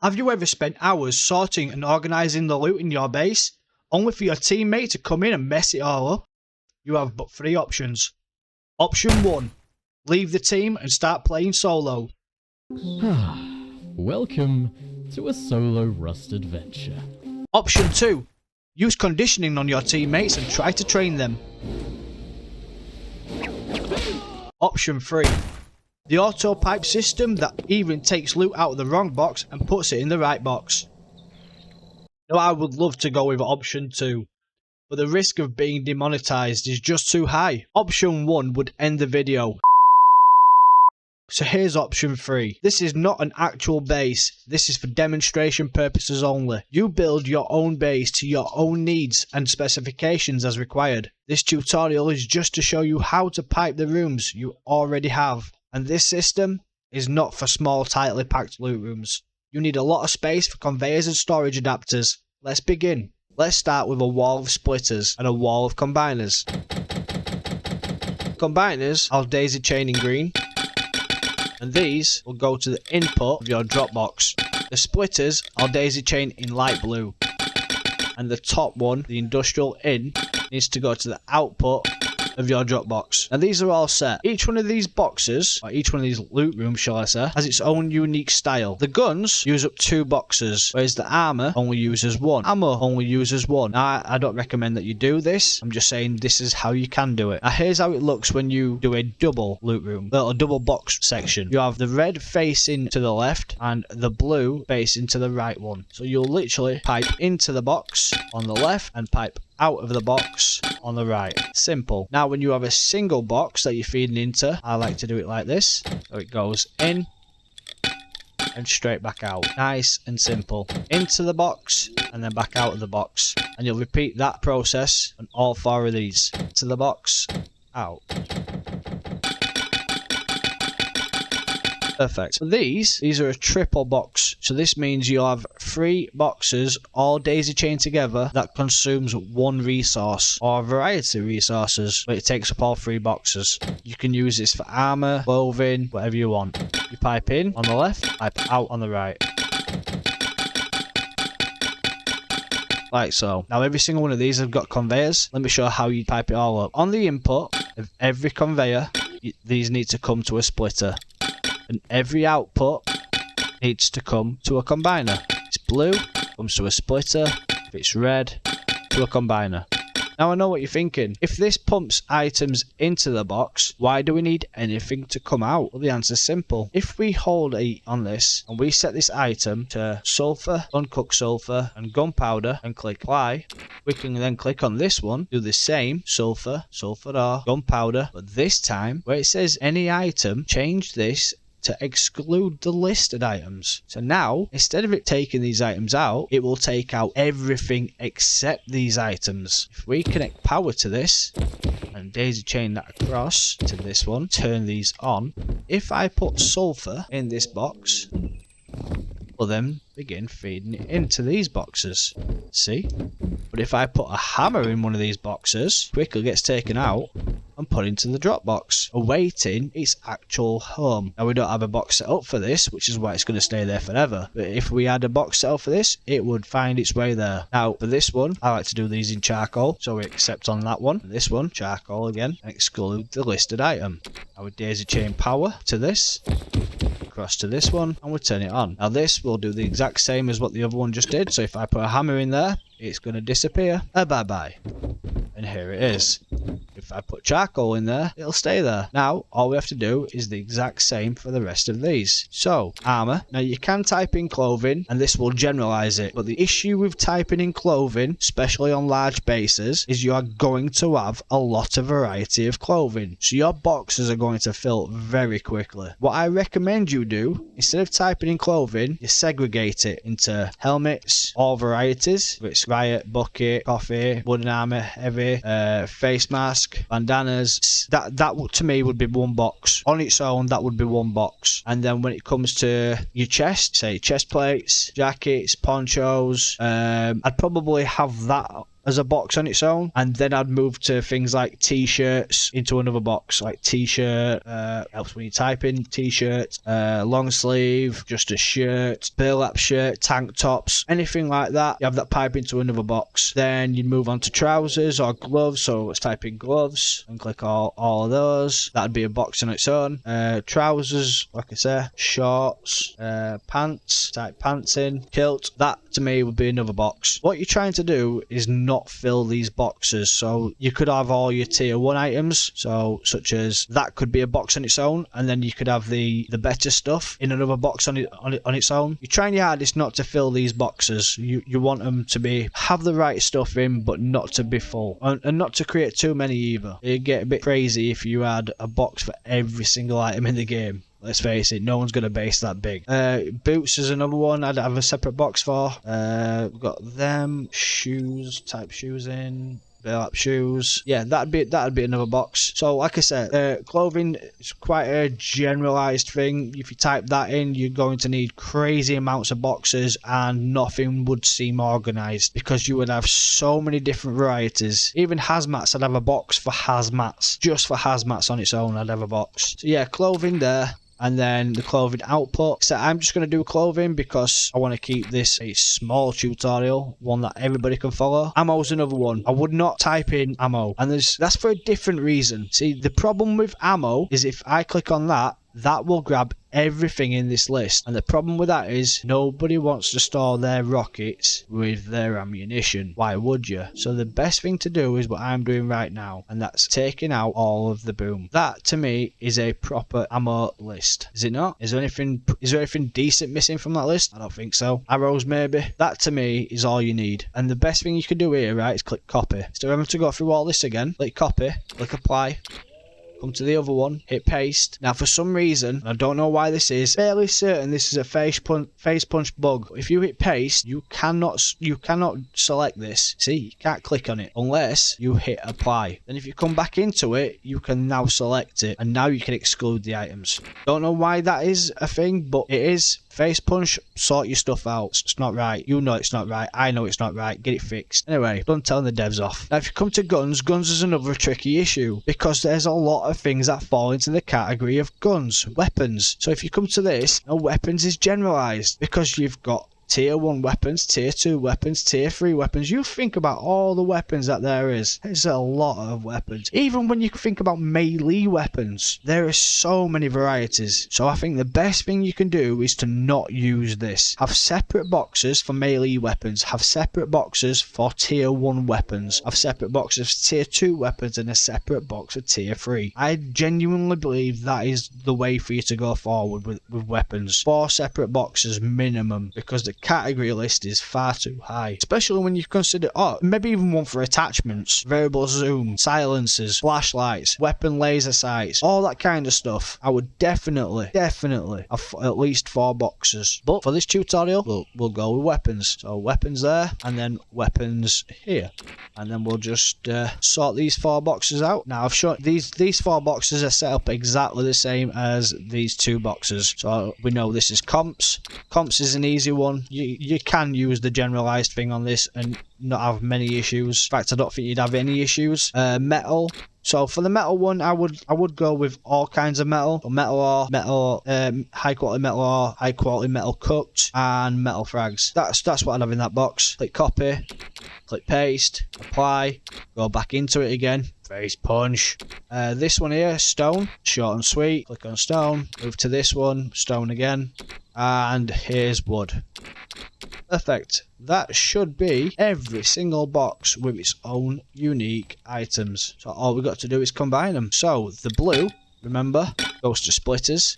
Have you ever spent hours sorting and organising the loot in your base, only for your teammate to come in and mess it all up? You have but 3 options. Option 1. Leave the team and start playing solo. Welcome to a solo Rust adventure. Option 2. Use conditioning on your teammates and try to train them. Option 3. The auto pipe system that even takes loot out of the wrong box and puts it in the right box. Now I would love to go with option 2, but the risk of being demonetized is just too high. Option 1 would end the video. So here's option 3. This is not an actual base, this is for demonstration purposes only. You build your own base to your own needs and specifications as required. This tutorial is just to show you how to pipe the rooms you already have. And this system is not for small tightly packed loot rooms. You need a lot of space for conveyors and storage adapters. Let's begin. Let's start with a wall of splitters and a wall of combiners. Combiners I'll daisy chain in green, and these will go to the input of your Dropbox. The splitters I'll daisy chain in light blue, and the top one, the industrial in, needs to go to the output of your Dropbox. Now these are all set. Each one of these boxes, or each one of these loot rooms shall I say, has its own unique style. The guns use up 2 boxes, whereas the armor only uses 1. Ammo only uses 1. Now I don't recommend that you do this, I'm just saying this is how you can do it. Now here's how it looks when you do a double loot room, a double box section. You have the red facing to the left and the blue facing to the right one. So you'll literally pipe into the box on the left and pipe out of the box on the right. Simple. Now when you have a single box that you're feeding into, I like to do it like this. So it goes in and straight back out. Nice and simple. Into the box and then back out of the box. And you'll repeat that process on all 4 of these. To the box, out. Perfect. So these are a triple box. So this means you'll have 3 boxes all daisy chained together that consumes 1 resource or a variety of resources, but it takes up all 3 boxes. You can use this for armor, clothing, whatever you want. You pipe in on the left, pipe out on the right. Like so. Now every single one of these have got conveyors. Let me show how you pipe it all up. On the input of every conveyor, these need to come to a splitter. And every output needs to come to a combiner. If it's blue, comes to a splitter. If it's red, to a combiner. Now I know what you're thinking. If this pumps items into the box, why do we need anything to come out? Well, the answer's simple. If we hold E on this and we set this item to sulfur, uncooked sulfur and gunpowder and click apply, we can then click on this one, do the same, sulfur, sulfur or gunpowder, but this time where it says any item, change this to exclude the listed items. So now, instead of it taking these items out, it will take out everything except these items. If we connect power to this and daisy chain that across to this one, turn these on, if I put sulfur in this box, we'll then begin feeding it into these boxes. See? But if I put a hammer in one of these boxes, quickly gets taken out and put into the drop box, awaiting its actual home. Now we don't have a box set up for this, which is why it's going to stay there forever. But if we had a box set up for this, it would find its way there. Now for this one, I like to do these in charcoal, so we accept on that one. And this one, charcoal again, and exclude the listed item. I would daisy chain power to this, across to this one, and we turn it on. Now this will do the exact same as what the other one just did. So if I put a hammer in there, it's going to disappear. Bye-bye. And here it is. If I put charcoal in there, it'll stay there. Now, all we have to do is the exact same for the rest of these. So, armor. Now, you can type in clothing, and this will generalize it. But the issue with typing in clothing, especially on large bases, is you are going to have a lot of variety of clothing. So, your boxes are going to fill very quickly. What I recommend you do, instead of typing in clothing, you segregate it into helmets, all varieties. It's riot, bucket, coffee, wooden armor, heavy, face mask, bandanas. That to me would be 1 box. On its own, that would be 1 box. And then when it comes to your chest, say chest plates, jackets, ponchos, I'd probably have that as a box on its own, and then I'd move to things like t-shirts into another box, like t-shirt, helps when you type in t-shirt, long sleeve, just a shirt, burlap shirt, tank tops, anything like that. You have that pipe into another box. Then you move on to trousers or gloves, so let's type in gloves and click all of those. That'd be a box on its own. Trousers, like I say, shorts, pants, type pants in, kilt, that to me would be another box. What you're trying to do is not fill these boxes, so you could have all your tier 1 items, so such as that could be a box on its own, and then you could have the better stuff in another box on its own. You're trying your hardest not to fill these boxes. You want them to have the right stuff in, but not to be full, and not to create too many either. It'd get a bit crazy if you had a box for every single item in the game. Let's face it, no one's going to base that big. Boots is another one I'd have a separate box for. We've got them. Shoes, type shoes in. Burlap shoes. Yeah, that'd be another box. So like I said, clothing is quite a generalized thing. If you type that in, you're going to need crazy amounts of boxes, and nothing would seem organized because you would have so many different varieties. Even hazmats, I'd have a box for hazmats. Just for hazmats on its own, I'd have a box. So yeah, clothing there. And then the clothing output. So I'm just going to do clothing because I want to keep this a small tutorial, one that everybody can follow. Ammo's another one. I would not type in ammo, and that's for a different reason. See, the problem with ammo is if I click on that will grab everything in this list, and the problem with that is nobody wants to store their rockets with their ammunition. Why would you? So the best thing to do is what I'm doing right now, and that's taking out all of the boom. That to me is a proper ammo list, is it not? Is there anything decent missing from that list? I don't think so. Arrows maybe. That to me is all you need, and the best thing you can do here, right, is click copy. So remember to go through all this again. Click copy, click apply, come to the other one, hit paste. Now for some reason, I don't know why this is, fairly certain this is a face punch bug. If you hit paste, you cannot select this. See, you can't click on it unless you hit apply. Then if you come back into it, you can now select it, and now you can exclude the items. Don't know why that is a thing, but it is. Face punch, sort your stuff out. It's not right. You know it's not right. I know it's not right. Get it fixed. Anyway, done telling the devs off. Now if you come to guns is another tricky issue because there's a lot of things that fall into the category of guns, weapons. So if you come to this, weapons is generalized because you've got tier 1 weapons, tier 2 weapons, tier 3 weapons. You think about all the weapons that there is. There's a lot of weapons. Even when you think about melee weapons, there are so many varieties. So I think the best thing you can do is to not use this. Have separate boxes for melee weapons. Have separate boxes for tier 1 weapons. Have separate boxes for tier 2 weapons and a separate box for tier 3. I genuinely believe that is the way for you to go forward with weapons. 4 separate boxes minimum, because the category list is far too high, especially when you consider maybe even one for attachments, variable zoom, silencers, flashlights, weapon laser sights, all that kind of stuff. I would definitely have at least 4 boxes, but for this tutorial we'll go with weapons. So weapons there, and then weapons here, and then we'll just sort these 4 boxes out. Now I've shown these 4 boxes are set up exactly the same as these 2 boxes, so we know this is comps. Comps is an easy one. You can use the generalized thing on this and not have many issues. In fact, I don't think you'd have any issues. Metal. So for the metal one, I would go with all kinds of metal. So metal ore, high quality metal ore, high quality metal cooked, and metal frags. That's what I'd have in that box. Click copy, click paste, apply, go back into it again. Face punch. This one here, stone, short and sweet. Click on stone, move to this one, stone again, and here's wood. Perfect. That should be every single box with its own unique items. So all we've got to do is combine them. So the blue, remember, goes to splitters,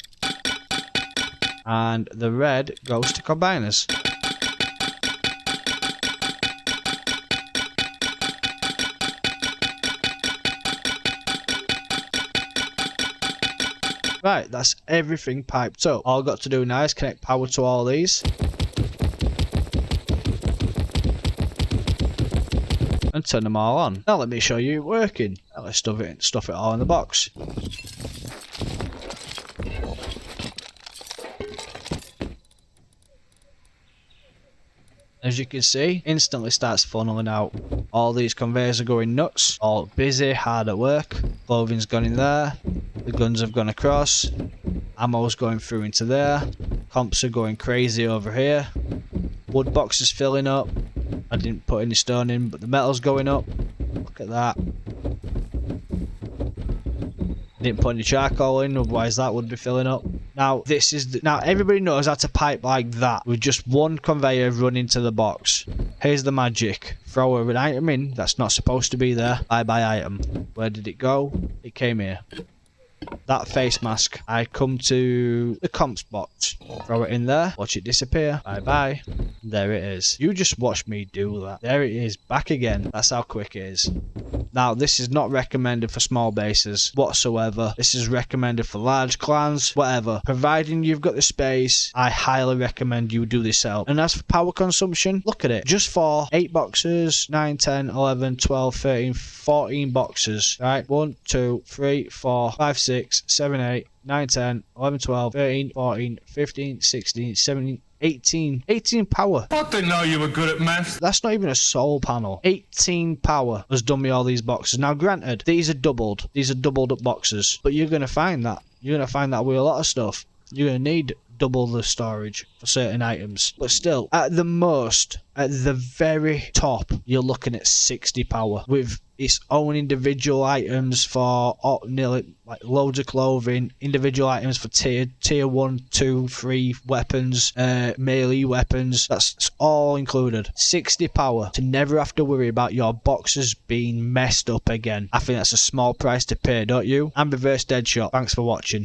and the red goes to combiners. Right, that's everything piped up. All I've got to do now is connect power to all these. And turn them all on. Now let me show you it working. Now let's stuff it all in the box. As you can see, instantly starts funneling out. All these conveyors are going nuts, all busy, hard at work. Clothing's gone in there, the guns have gone across, ammo's going through into there, comps are going crazy over here, wood box is filling up. I didn't put any stone in, but the metal's going up. Look at that. Didn't put any charcoal in, otherwise that would be filling up. Now this is now everybody knows how to pipe like that with just one conveyor running to the box. Here's the magic. Throw an item in that's not supposed to be there. Bye bye item. Where did it go? It came here. That face mask. I come to the comps box. Throw it in there. Watch it disappear. Bye bye. There it is. You just watch me do that. There it is. Back again. That's how quick it is. Now, this is not recommended for small bases whatsoever. This is recommended for large clans, whatever. Providing you've got the space, I highly recommend you do this setup. And as for power consumption, look at it. Just for 8 boxes, 9, 10, 11, 12, 13, 14 boxes. Right? 1, 2, 3, 4, 5, 6, 7, 8, 9, 10, 11, 12, 13, 14, 15, 16, 17, 18 power. I didn't know you were good at maths. That's not even a soul panel. 18 power has done me all these boxes. Now granted, these are doubled. These are doubled up boxes. But you're going to find that. You're going to find that with a lot of stuff. You're going to need double the storage for certain items. But still, at the most, at the very top, you're looking at 60 power with its own individual items for nearly like loads of clothing, individual items for tier 1, 2, 3 weapons, melee weapons. That's all included. 60 power to never have to worry about your boxes being messed up again. I think that's a small price to pay, don't you? I'm Reverse Deadshot. Thanks for watching.